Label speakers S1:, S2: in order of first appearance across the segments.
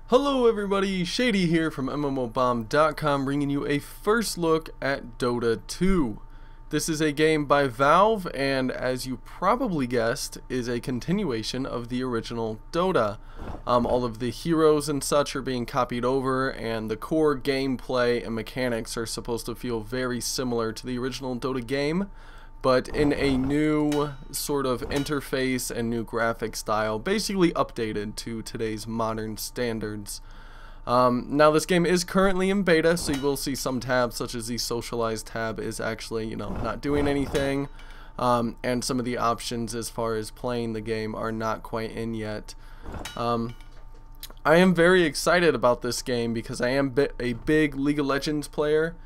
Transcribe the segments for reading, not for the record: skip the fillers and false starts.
S1: Hello everybody, Shady here from MMOBomb.com, bringing you a first look at Dota 2. This is a game by Valve, and as you probably guessed, is a continuation of the original Dota. All of the heroes and such are being copied over, and the core gameplay and mechanics are supposed to feel very similar to the original Dota game, but in a new sort of interface and new graphic style, basically updated to today's modern standards. Now this game is currently in beta, so you will see some tabs such as the socialize tab is actually, not doing anything, and some of the options as far as playing the game are not quite in yet. I am very excited about this game because I am a big League of Legends player,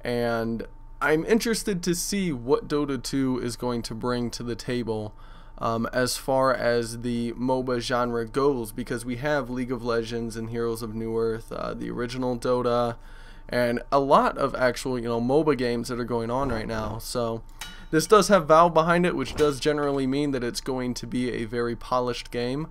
S1: and I'm interested to see what Dota 2 is going to bring to the table as far as the MOBA genre goes, because we have League of Legends and Heroes of Newerth, the original Dota, and a lot of actual MOBA games that are going on right now. So this does have Valve behind it, which does generally mean that it's going to be a very polished game.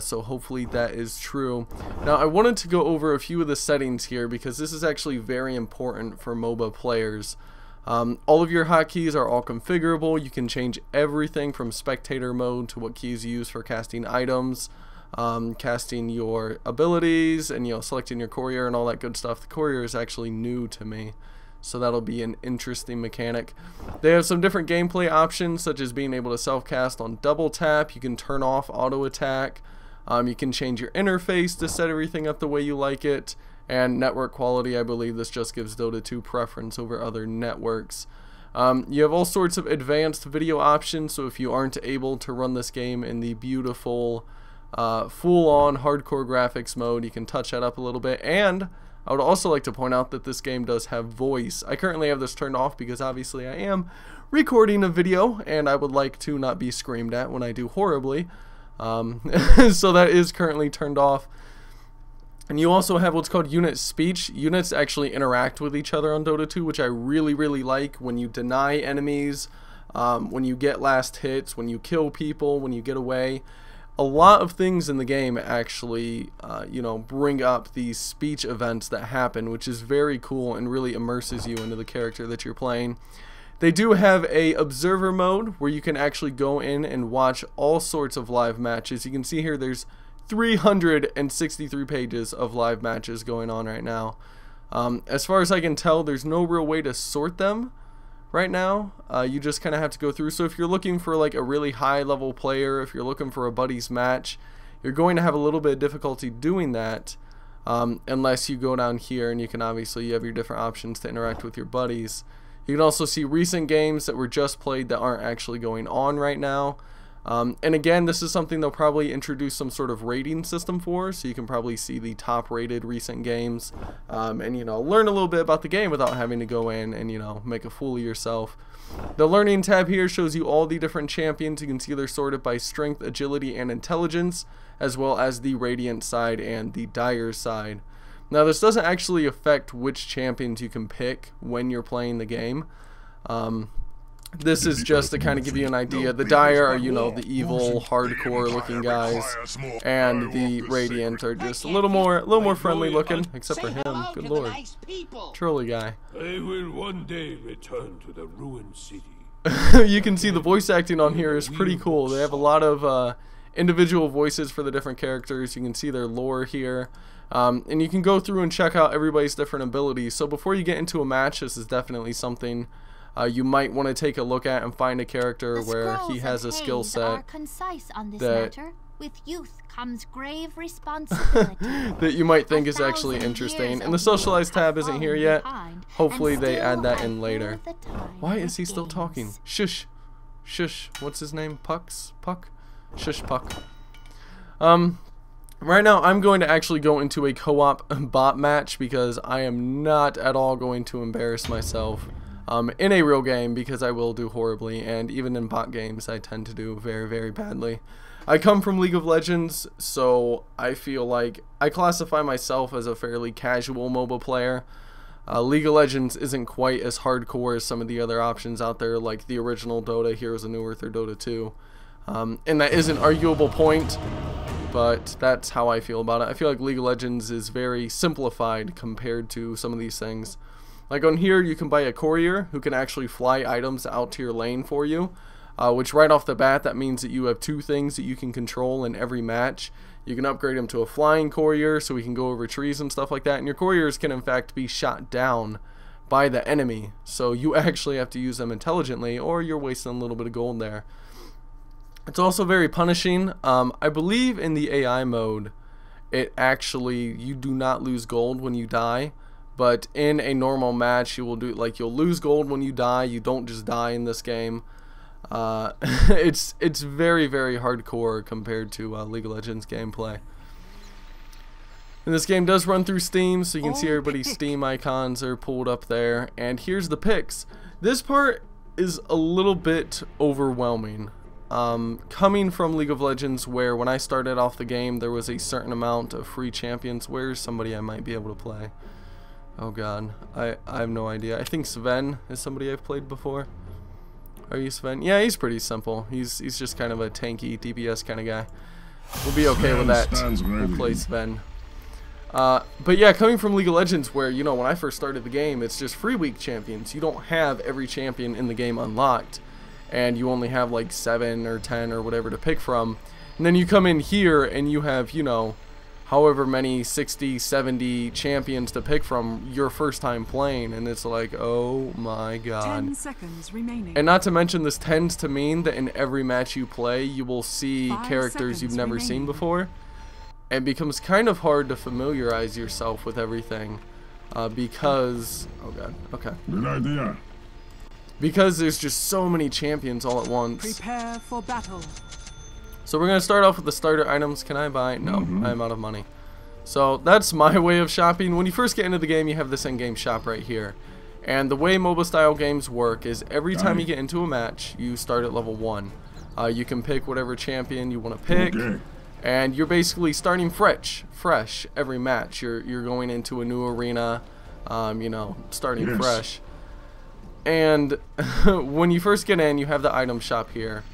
S1: So hopefully that is true. Now I wanted to go over a few of the settings here because this is actually very important for MOBA players. All of your hotkeys are all configurable. You can change everything from spectator mode to what keys you use for casting items, casting your abilities, and selecting your courier and all that good stuff. The courier is actually new to me, so that'll be an interesting mechanic. They have some different gameplay options, such as being able to self-cast on double tap. You can turn off auto attack. You can change your interface to set everything up the way you like it. And network quality, I believe this just gives Dota 2 preference over other networks. You have all sorts of advanced video options, so if you aren't able to run this game in the beautiful full-on hardcore graphics mode, you can touch that up a little bit. And I would also like to point out that this game does have voice. I currently have this turned off because obviously I am recording a video and I would like to not be screamed at when I do horribly. So that is currently turned off. And you also have what's called unit speech. Units actually interact with each other on Dota 2, which I really like. When you deny enemies, when you get last hits, when you kill people, when you get away. A lot of things in the game actually, bring up these speech events that happen, which is very cool and really immerses you into the character that you're playing. They do have a observer mode where you can actually go in and watch all sorts of live matches. You can see here there's 363 pages of live matches going on right now. As far as I can tell, there's no real way to sort them right now. You just kind of have to go through. So if you're looking for like a really high level player, if you're looking for a buddies match, you're going to have a little bit of difficulty doing that unless you go down here, and you have your different options to interact with your buddies. You can also see recent games that were just played that aren't actually going on right now. And again, this is something they'll probably introduce some sort of rating system for, so you can probably see the top rated recent games, and learn a little bit about the game without having to go in and make a fool of yourself. The learning tab here shows you all the different champions. You can see they're sorted by strength, agility, and intelligence, as well as the radiant side and the dire side. Now this doesn't actually affect which champions you can pick when you're playing the game. This is just to kind of give you an idea. The Dire are, the evil, hardcore looking guys, and the Radiant are just a little more friendly looking, except for him. Good lord, trolley guy.
S2: They will one day return to the ruined city.
S1: You can see the voice acting on here is pretty cool. They have a lot of individual voices for the different characters. You can see their lore here. And you can go through and check out everybody's different abilities. So before you get into a match, this is definitely something you might want to take a look at and find a character where he has a skill set
S3: with youth comes grave responsibility.
S1: that you might think is actually interesting. And the socialize tab isn't here yet. Hopefully they add that in later. Why is he still talking? Shush. Shush. What's his name? Puck? Shush Puck. Right now I'm going to actually go into a co-op bot match because I am not at all going to embarrass myself in a real game, because I will do horribly, and even in bot games I tend to do very badly. I come from League of Legends, so I feel like I classify myself as a fairly casual MOBA player. League of Legends isn't quite as hardcore as some of the other options out there, like the original Dota, Heroes of Newerth, or Dota 2. And that is an arguable point. but that's how I feel about it. I feel like League of Legends is very simplified compared to some of these things. Like on here, you can buy a courier who can actually fly items out to your lane for you, which right off the bat, that means that you have 2 things that you can control in every match. You can upgrade him to a flying courier so he can go over trees and stuff like that, and your couriers can in fact be shot down by the enemy, so you actually have to use them intelligently or you're wasting a little bit of gold there. It's also very punishing. I believe in the AI mode, it actually, you do not lose gold when you die, but in a normal match, you will do, like, you'll lose gold when you die. You don't just die in this game. It's very, very hardcore compared to League of Legends gameplay. And this game does run through Steam, so you can see everybody's Steam icons are pulled up there. And here's the picks. This part is a little bit overwhelming. Coming from League of Legends, where when I started off the game there was a certain amount of free champions. Where's somebody I might be able to play? Oh god, I have no idea. I think Sven is somebody I've played before. Are you Sven? Yeah, he's pretty simple. He's just kind of a tanky DPS kind of guy. We'll be okay with that. We'll play Sven. But yeah, coming from League of Legends, where, you know, when I first started the game, it's just free week champions. You don't have every champion in the game unlocked, and you only have like 7 or 10 or whatever to pick from. And then you come in here and you have, you know, however many 60, 70 champions to pick from your first time playing, and it's like, oh my god.
S4: 10 seconds remaining.
S1: And not to mention, this tends to mean that in every match you play, you will see characters you've never seen before. It becomes kind of hard to familiarize yourself with everything, because, oh god, okay.
S5: Good idea.
S1: Because there's just so many champions all at once.
S4: Prepare for battle.
S1: So we're going to start off with the starter items. Can I buy? No, I'm out of money. So that's my way of shopping. When you first get into the game, you have this Endgame Shop right here. And the way MOBA style games work is every time you get into a match, you start at level 1. You can pick whatever champion you want to pick. And you're basically starting fresh every match. You're going into a new arena, you know, starting fresh. And when you first get in, you have the item shop here.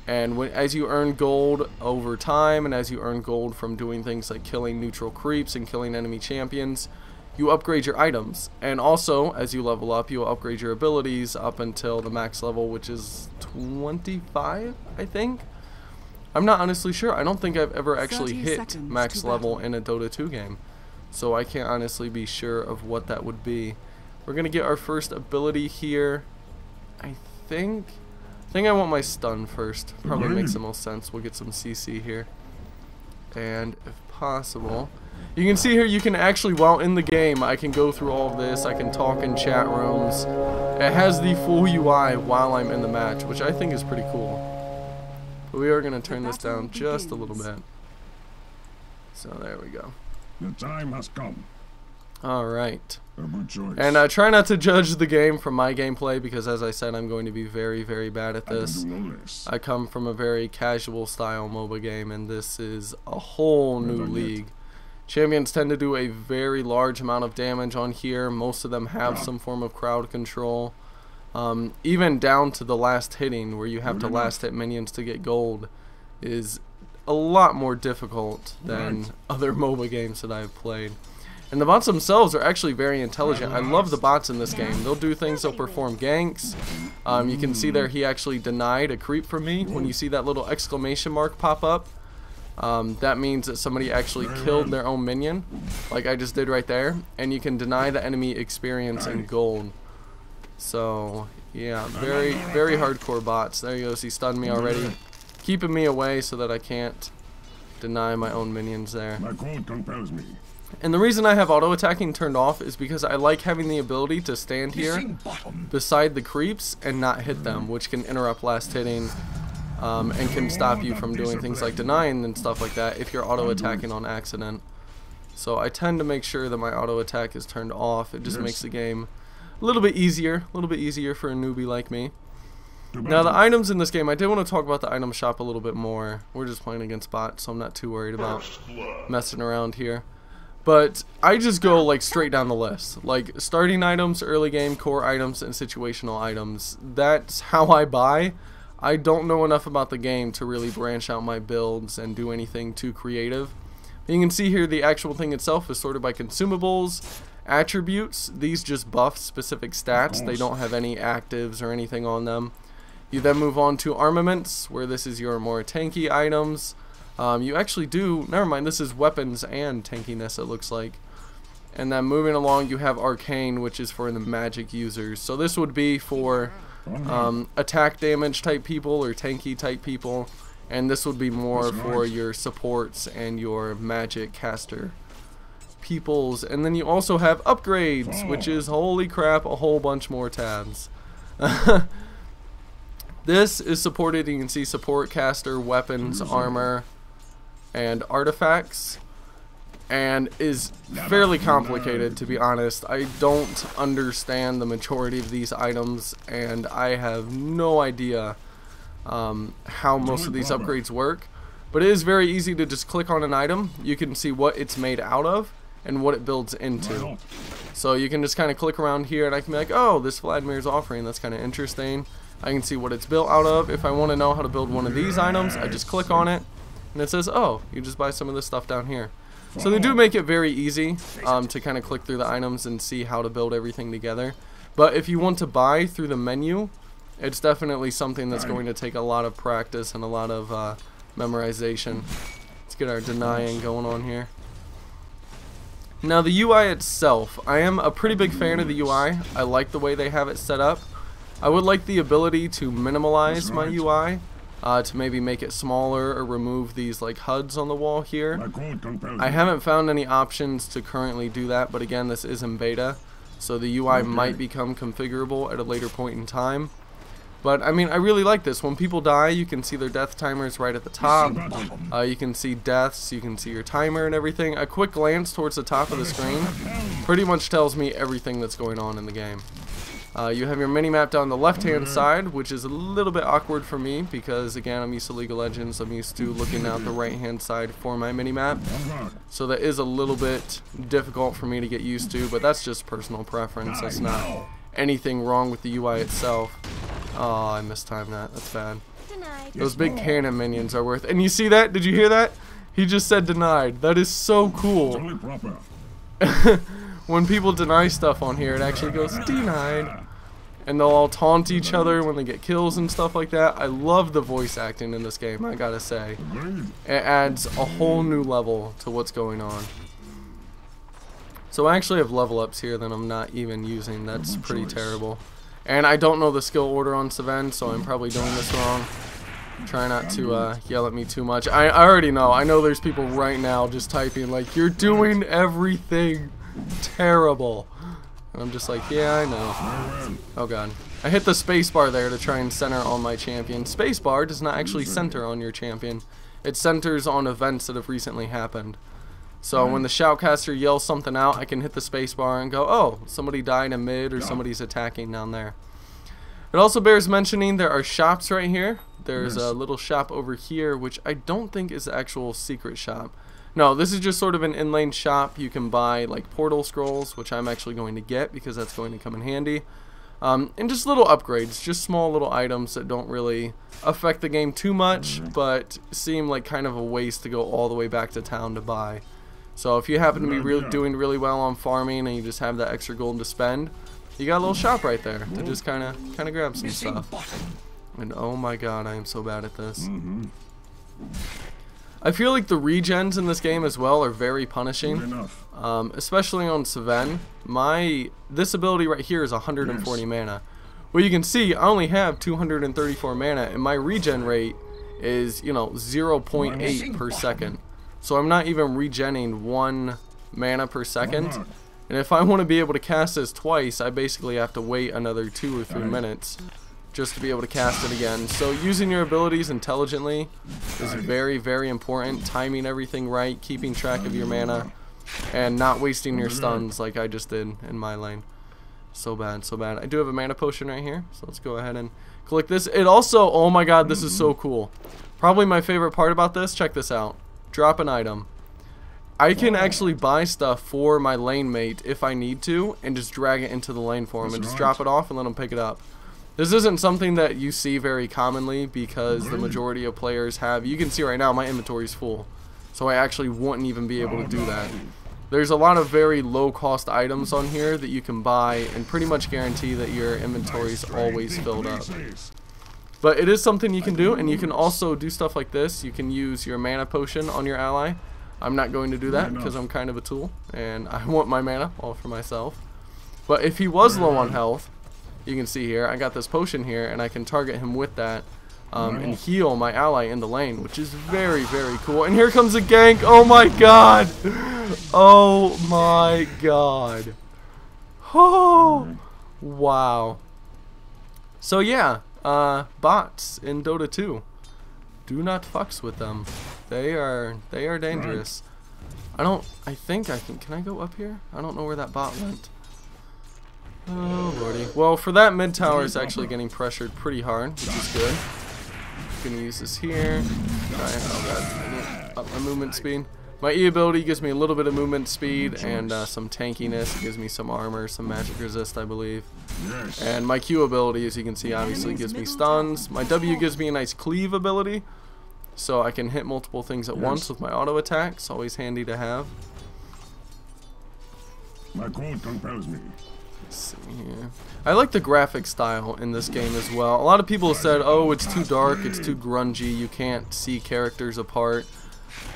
S1: And as you earn gold over time, and as you earn gold from doing things like killing neutral creeps and killing enemy champions, you upgrade your items. And also, as you level up, you'll upgrade your abilities up until the max level, which is 25, I think. I'm not honestly sure. I don't think I've ever actually hit max level in a Dota 2 game. So I can't honestly be sure of what that would be. We're going to get our first ability here. I think I want my stun first. Probably makes the most sense. We'll get some CC here. And if possible, you can see here you can actually, while in the game, I can go through all of this. I can talk in chat rooms. It has the full UI while I'm in the match, which I think is pretty cool. But we are going to turn this down just a little bit. So there we go.
S5: The time has come.
S1: Alright. And try not to judge the game from my gameplay, because as I said, I'm going to be very, very bad at this. I come from a very casual style MOBA game, and this is a whole new league. Champions tend to do a very large amount of damage on here. Most of them have some form of crowd control. Even down to the last hitting, where you have to last hit minions to get gold, is a lot more difficult than other MOBA games that I've played. And the bots themselves are actually very intelligent. I love the bots in this game. They'll do things, they'll perform ganks. You can see there he actually denied a creep from me. When you see that little exclamation mark pop up, that means that somebody actually killed their own minion, like I just did right there. And you can deny the enemy experience and gold. So, yeah, very, very hardcore bots. There he goes, he stunned me already, keeping me away so that I can't deny my own minions there.
S5: My code compels me.
S1: And the reason I have auto attacking turned off is because I like having the ability to stand here beside the creeps and not hit them, which can interrupt last hitting, and can stop you from doing things like denying and stuff like that if you're auto attacking on accident. So I tend to make sure that my auto attack is turned off. It just makes the game a little bit easier for a newbie like me. Now the items in this game, I did want to talk about the item shop a little bit more. We're just playing against bots, so I'm not too worried about messing around here. But I just go like straight down the list, like starting items, early game, core items, and situational items. That's how I buy. I don't know enough about the game to really branch out my builds and do anything too creative. You can see here the actual thing itself is sorted by consumables, attributes. These just buff specific stats. They don't have any actives or anything on them. You then move on to armaments, where this is your more tanky items. You actually do, never mind, this is weapons and tankiness, it looks like. And then moving along, you have Arcane, which is for the magic users. So this would be for attack damage type people or tanky type people. And this would be more for your supports and your magic caster peoples. And then you also have upgrades, which is, holy crap, a whole bunch more tabs. This is supported, you can see support, caster, weapons, armor, and artifacts. And is fairly complicated, to be honest. I don't understand the majority of these items, and I have no idea how most of these upgrades work. But it is very easy to just click on an item. You can see what it's made out of and what it builds into. So you can just kind of click around here, and I can be like, oh, this Vladimir's offering, that's kind of interesting. I can see what it's built out of. If I want to know how to build one of these items, I just click on it, and it says, oh, you just buy some of this stuff down here. So they do make it very easy to kind of click through the items and see how to build everything together. But if you want to buy through the menu, it's definitely something that's going to take a lot of practice and a lot of memorization. Let's get our denying going on here. Now the UI itself, I am a pretty big fan of the UI. I like the way they have it set up. I would like the ability to minimalize my UI. To maybe make it smaller or remove these like HUDs on the wall here. I haven't found any options to currently do that, but again, this is in beta, so the UI might become configurable at a later point in time. But I mean, I really like this. When people die, you can see their death timers right at the top. You can see deaths, you can see your timer and everything. A quick glance towards the top of the screen pretty much tells me everything that's going on in the game. You have your mini-map down the left-hand side, which is a little bit awkward for me because, again, I'm used to League of Legends. I'm used to looking out the right-hand side for my mini-map. So that is a little bit difficult for me to get used to, but that's just personal preference. That's not anything wrong with the UI itself. Oh, I mistimed that. That's bad. Those big cannon minions are worth... And you see that? Did you hear that? He just said denied. That is so cool. When people deny stuff on here, it actually goes denied. And they'll all taunt each other when they get kills and stuff like that. I love the voice acting in this game, I gotta say. It adds a whole new level to what's going on. So I actually have level ups here that I'm not even using. That's pretty terrible. And I don't know the skill order on Seven, so I'm probably doing this wrong. Try not to yell at me too much. I already know. I know there's people right now just typing like, you're doing everything terrible. And I'm just like, yeah, I know. Oh god. I hit the spacebar there to try and center on my champion. Spacebar does not actually center on your champion. It centers on events that have recently happened. So when the shoutcaster yells something out, I can hit the spacebar and go, oh, somebody died in mid or somebody's attacking down there. It also bears mentioning there are shops right here. There's a little shop over here, which I don't think is the actual secret shop. No, this is just sort of an inlane shop. You can buy like portal scrolls, which I'm actually going to get because that's going to come in handy. And just little upgrades, just small little items that don't really affect the game too much, but seem like kind of a waste to go all the way back to town to buy. So if you happen to be doing really well on farming and you just have that extra gold to spend, you got a little shop right there to just kind of grab some stuff. And oh my god, I am so bad at this. I feel like the regens in this game as well are very punishing, especially on Seven. This ability right here is 140 mana. Well, you can see I only have 234 mana, and my regen rate is, you know, 0.8 per second. So I'm not even regenning 1 mana per second. And if I want to be able to cast this twice, I basically have to wait another 2 or 3 minutes just to be able to cast it again. So using your abilities intelligently is very, very important. Timing everything right, keeping track of your mana, and not wasting your stuns like I just did in my lane. So bad, so bad. I do have a mana potion right here, so let's go ahead and click this. It also, oh my god, this is so cool. Probably my favorite part about this, check this out. Drop an item. I can actually buy stuff for my lane mate if I need to, and just drag it into the lane for him, and just drop it off and let him pick it up. This isn't something that you see very commonly because the majority of players have. You can see right now my inventory's full, so I actually wouldn't even be able to do that. There's a lot of very low cost items on here that you can buy and pretty much guarantee that your inventory's always filled up. But it is something you can do, and you can also do stuff like this. You can use your mana potion on your ally. I'm not going to do that because I'm kind of a tool and I want my mana all for myself. But if he was low on health, you can see here I got this potion here and I can target him with that and heal my ally in the lane, which is very, very cool. And here comes a gank. Oh my god. Oh my god. Oh wow. So yeah, bots in Dota 2. Do not fucks with them. They are dangerous. I think I can I go up here? I don't know where that bot went. Oh lordy. Well, for that, mid tower is actually getting pressured pretty hard, which is good. Gonna use this here. I need up my movement speed. My E ability gives me a little bit of movement speed and some tankiness. It gives me some armor, some magic resist, I believe. And my Q ability, as you can see, obviously gives me stuns. My W gives me a nice cleave ability, so I can hit multiple things at once with my auto attacks. Always handy to have.
S5: My code compels me.
S1: Let's see here. I like the graphic style in this game as well. A lot of people said, oh, it's too dark, it's too grungy, you can't see characters apart.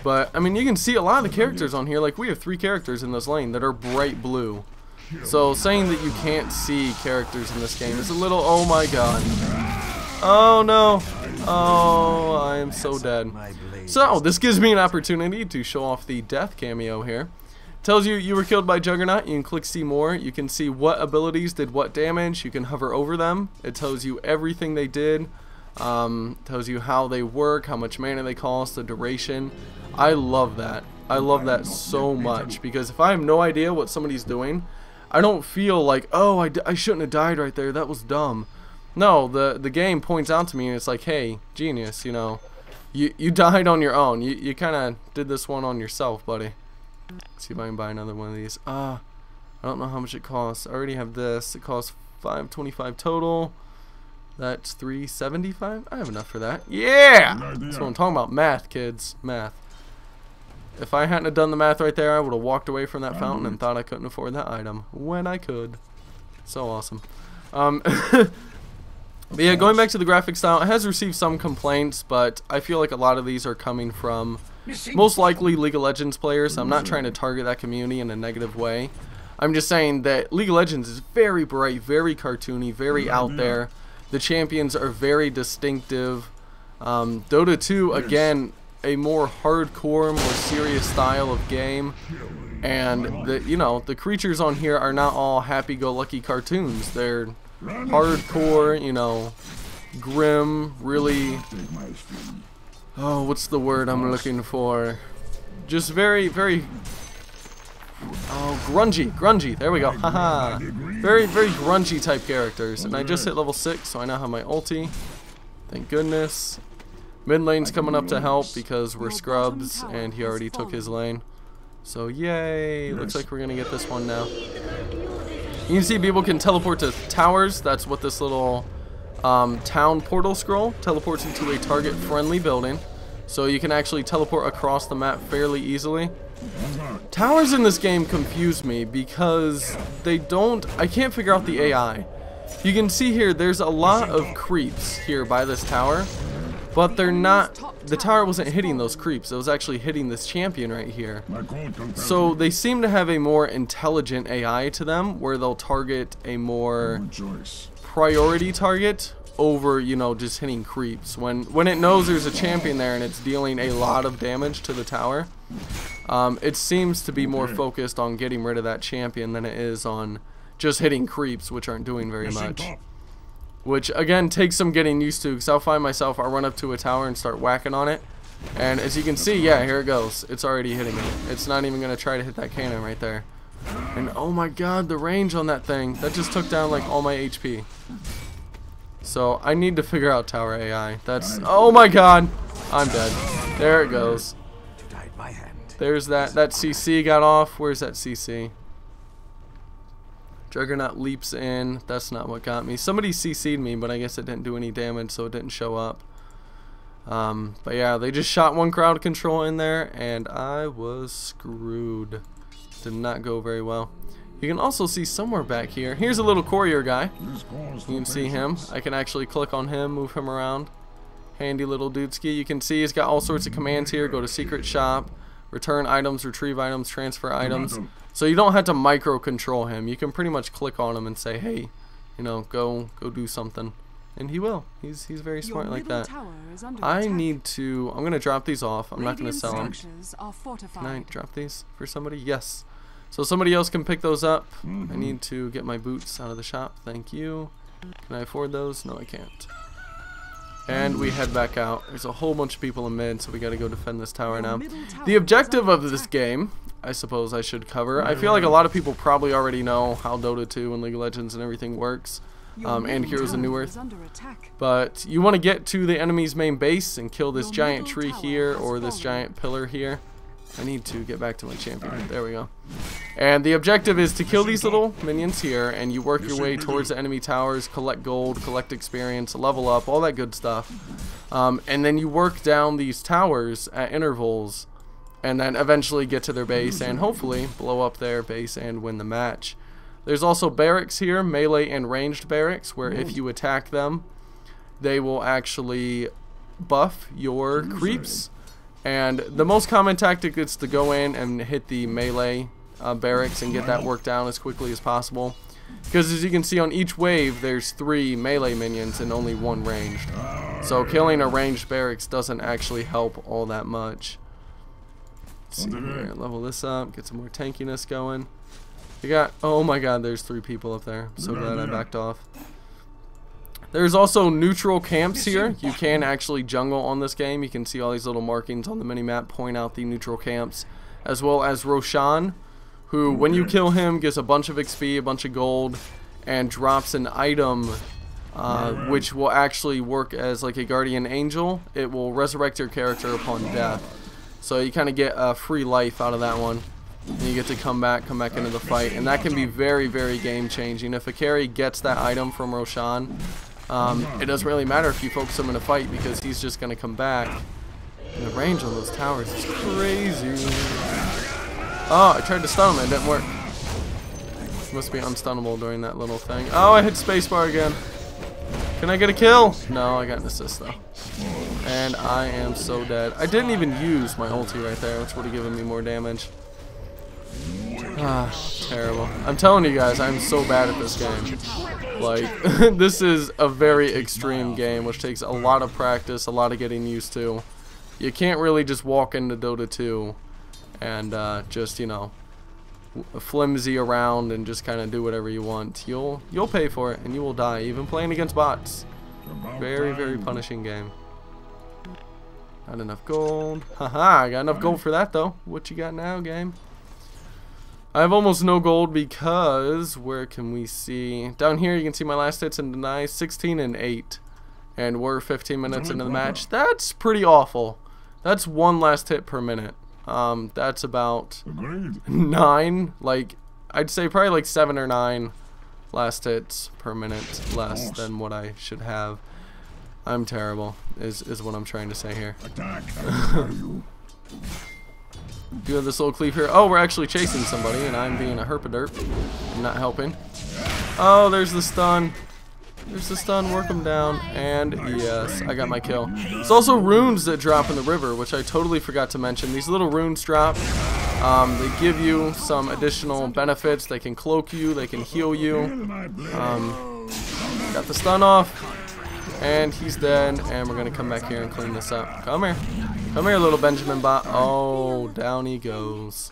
S1: But, I mean, you can see a lot of the characters on here. Like, we have 3 characters in this lane that are bright blue. So, saying that you can't see characters in this game is a little, oh my god. Oh no. Oh, I am so dead. So, this gives me an opportunity to show off the death cameo here. Tells you were killed by Juggernaut. You can click see more. You can see what abilities did what damage. You can hover over them. It tells you everything they did. Tells you how they work, how much mana they cost, the duration. I love that. I love that so much, because if I have no idea what somebody's doing, I don't feel like, oh, I shouldn't have died right there, that was dumb. No, the game points out to me and it's like, hey, genius, you know, you died on your own. You kind of did this one on yourself, buddy. Let's see if I can buy another one of these. I don't know how much it costs. I already have this. It costs $525 total. That's $375. I have enough for that. Yeah! That's what I'm talking about. Math, kids. Math. If I hadn't have done the math right there, I would have walked away from that fountain and thought I couldn't afford that item. When I could. So awesome. But yeah, going back to the graphic style, it has received some complaints, but I feel like a lot of these are coming from most likely League of Legends players. I'm not trying to target that community in a negative way. I'm just saying that League of Legends is very bright, very cartoony, very out there. The champions are very distinctive. Dota 2, again, a more hardcore, more serious style of game. And the creatures on here are not all happy-go-lucky cartoons. They're hardcore, grim, really, oh, what's the word I'm looking for? Just very, very, oh, grungy, there we go, haha. Very, very grungy type characters. And I just hit level 6, so I now have my ulti. Thank goodness. Mid lane's coming up to help because we're scrubs, and he already took his lane. So yay, looks like we're gonna get this one now. You can see people can teleport to towers. That's what this little town portal scroll teleports into a target friendly building. So you can actually teleport across the map fairly easily. Towers in this game confuse me because I can't figure out the AI. You can see here there's a lot of creeps here by this tower, but the tower wasn't hitting those creeps. It was actually hitting this champion right here. So they seem to have a more intelligent AI to them, where they'll target a more priority target over, just hitting creeps. When it knows there's a champion there and it's dealing a lot of damage to the tower, it seems to be more focused on getting rid of that champion than it is on just hitting creeps, which aren't doing very much. Which, again, takes some getting used to, because I'll find myself, I'll run up to a tower and start whacking on it. And as you can see, yeah, here it goes. It's already hitting me. It's not even going to try to hit that cannon right there. And oh my god, the range on that thing. That just took down, like, all my HP. So, I need to figure out tower AI. That's, oh my god. I'm dead. There it goes. There's that CC got off. Where's that CC? Juggernaut leaps in. That's not what got me. Somebody CC'd me, but I guess it didn't do any damage, so it didn't show up. But yeah, they just shot one crowd control in there, and I was screwed. Did not go very well. You can also see somewhere back here. Here's a little courier guy. You can see him. I can actually click on him, move him around. Handy little dudeski. You can see he's got all sorts of commands here. Go to secret shop, return items, retrieve items, transfer items. So you don't have to micro control him. You can pretty much click on him and say, hey, you know, go do something. And he will. He's very smart like that. I'm gonna drop these off. I'm not gonna sell them. Can I drop these for somebody? Yes. So somebody else can pick those up. I need to get my boots out of the shop. Thank you. Can I afford those? No, I can't. And we head back out. There's a whole bunch of people in mid, so we gotta go defend this tower now. The objective of this game, I suppose I should cover. I feel like a lot of people probably already know how Dota 2 and League of Legends and everything works. And Heroes of New Earth. But you want to get to the enemy's main base and kill this giant tree here or this giant pillar here. I need to get back to my champion. There we go. And the objective is to kill these little minions here, and you work your way towards the enemy towers, collect gold, collect experience, level up, all that good stuff. And then you work down these towers at intervals, and then eventually get to their base and hopefully blow up their base and win the match. There's also barracks here, melee and ranged barracks, where if you attack them, they will actually buff your creeps. And the most common tactic is to go in and hit the melee barracks and get that work down as quickly as possible. Because as you can see on each wave, there's 3 melee minions and only 1 ranged. So killing a ranged barracks doesn't actually help all that much. Let's see here, level this up, get some more tankiness going. You got, oh my god, there's 3 people up there. I'm so glad I backed off. There's also neutral camps here. You can actually jungle on this game. You can see all these little markings on the minimap point out the neutral camps. As well as Roshan, who when you kill him gets a bunch of XP, a bunch of gold, and drops an item which will actually work as like a guardian angel. It will resurrect your character upon death. So you kind of get a free life out of that one. And you get to come back into the fight. And that can be very, very game changing. If a carry gets that item from Roshan, it doesn't really matter if you focus him in a fight because he's just going to come back. And the range on those towers is crazy. Oh, I tried to stun him. It didn't work. Must be unstunnable during that little thing. Oh, I hit spacebar again. Can I get a kill? No, I got an assist though. And I am so dead. I didn't even use my ulti right there, which would have given me more damage. Ah, terrible. I'm telling you guys, I'm so bad at this game. Like, this is a very extreme game, which takes a lot of practice, a lot of getting used to. You can't really just walk into Dota 2 and just, you know, flimsy around and just kind of do whatever you want. You'll pay for it, and you will die, even playing against bots. Very, very punishing game. Not enough gold. Haha, I got enough gold for that, though. What you got now, game? I have almost no gold because, where can we see? Down here you can see my last hits and denies, 16 and 8. And we're 15 minutes into the match. That's pretty awful. That's 1 last hit per minute. That's about 9, like, I'd say probably like 7 or 9 last hits per minute less than what I should have. I'm terrible, is what I'm trying to say here. Do have this little cleave here. Oh, we're actually chasing somebody, and I'm being a herpaderp. I'm not helping. Oh, there's the stun. There's the stun. Work them down. And yes, I got my kill. There's also runes that drop in the river, which I totally forgot to mention. These little runes drop. They give you some additional benefits. They can cloak you. They can heal you. Got the stun off. And he's dead, and we're going to come back here and clean this up. Come here. Come here, little Benjamin bot. Oh, down he goes.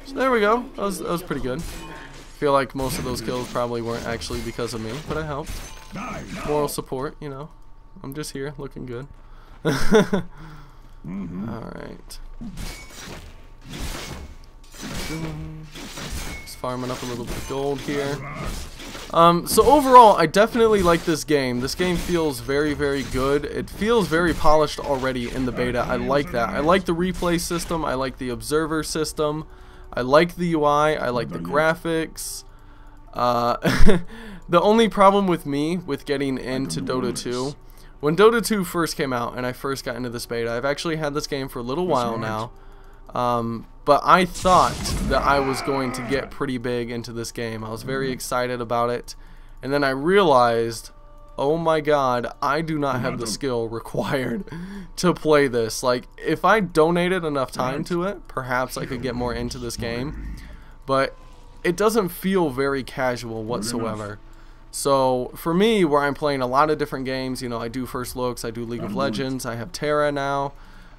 S1: So there we go. That was pretty good. I feel like most of those kills probably weren't actually because of me, but I helped. Moral support, you know. I'm just here, looking good. Alright. Just farming up a little bit of gold here. So overall, I definitely like this game. This game feels very, very good. It feels very polished already in the beta. I like that. I like the replay system. I like the observer system. I like the UI. I like the graphics. The only problem with me with getting into Dota 2, when Dota 2 first came out and I first got into this beta, I've actually had this game for a little while now, but I thought that I was going to get pretty big into this game. I was very excited about it, and then I realized, oh my god, I do not have the skill required to play this. Like, if I donated enough time to it, perhaps I could get more into this game, but it doesn't feel very casual whatsoever. So for me, where I'm playing a lot of different games, you know, I do First Looks, I do League of Legends, I have Terra now,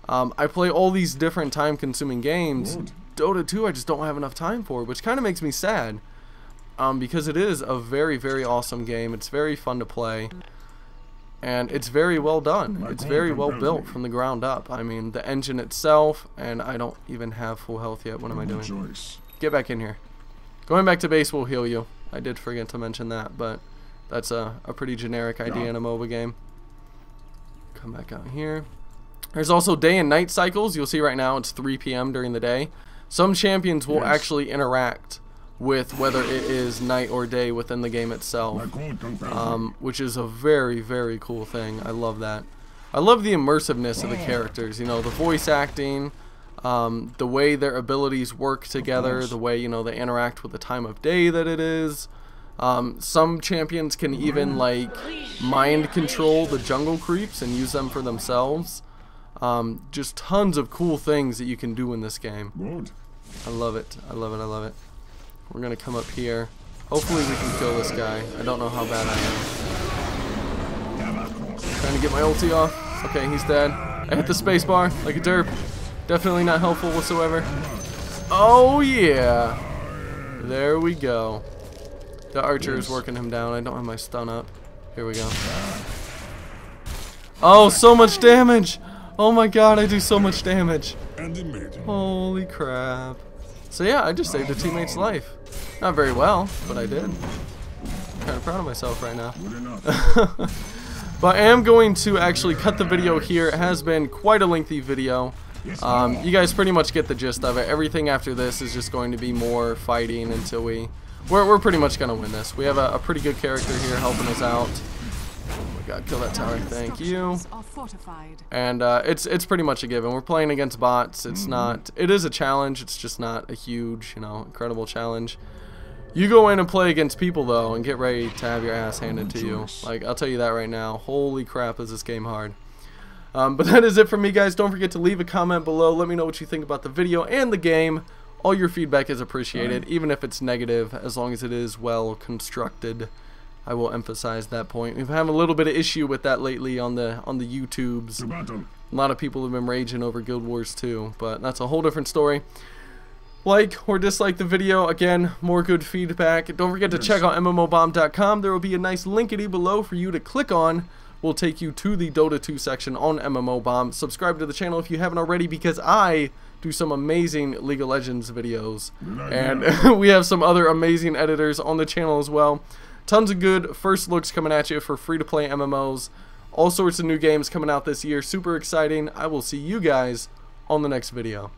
S1: I play all these different time-consuming games. Dota 2 I just don't have enough time for, which kind of makes me sad, because it is a very, very awesome game. It's very fun to play, and it's very well done. It's very well built from the ground up. I mean, the engine itself, and I don't even have full health yet. What am I doing? Get back in here. Going back to base will heal you. I did forget to mention that, but that's a pretty generic idea in a MOBA game. Come back out here. There's also day and night cycles. You'll see right now it's 3 p.m. during the day. Some champions will actually interact with whether it is night or day within the game itself, which is a very, very cool thing. I love that. I love the immersiveness of the characters, you know, the voice acting, the way their abilities work together, the way, you know, they interact with the time of day that it is. Some champions can even, like, mind control the jungle creeps and use them for themselves. Just tons of cool things that you can do in this game. I love it. I love it. I love it. We're gonna come up here. Hopefully we can kill this guy. I don't know how bad I am. Trying to get my ulti off. Okay, he's dead. I hit the spacebar like a derp. Definitely not helpful whatsoever. Oh yeah. There we go. The archer is working him down. I don't have my stun up. Here we go. Oh, so much damage. Oh my god, I do so much damage. Holy crap. So yeah, I just saved a teammate's life. Not very well, but I did. I'm kind of proud of myself right now. But I am going to actually cut the video here. It has been quite a lengthy video. You guys pretty much get the gist of it. Everything after this is just going to be more fighting until we're pretty much going to win this. We have a pretty good character here helping us out. Oh my god, kill that tower, thank you. And it's pretty much a given. We're playing against bots. It is a challenge, it's just not a huge, you know, incredible challenge. You go in and play against people though and get ready to have your ass handed to you. Like, I'll tell you that right now. Holy crap, is this game hard. But that is it for me, guys. Don't forget to leave a comment below. Let me know what you think about the video and the game. All your feedback is appreciated, even if it's negative, as long as it is well constructed. I will emphasize that point. We've had a little bit of issue with that lately on the YouTubes. A lot of people have been raging over Guild Wars 2, but that's a whole different story. Like or dislike the video. Again, more good feedback. Don't forget to check out MMOBomb.com. There will be a nice linkity below for you to click on. Will take you to the Dota 2 section on MMOBomb. Subscribe to the channel if you haven't already, because I do some amazing League of Legends videos, and we have some other amazing editors on the channel as well. Tons of good first looks coming at you for free-to-play MMOs. All sorts of new games coming out this year. Super exciting. I will see you guys on the next video.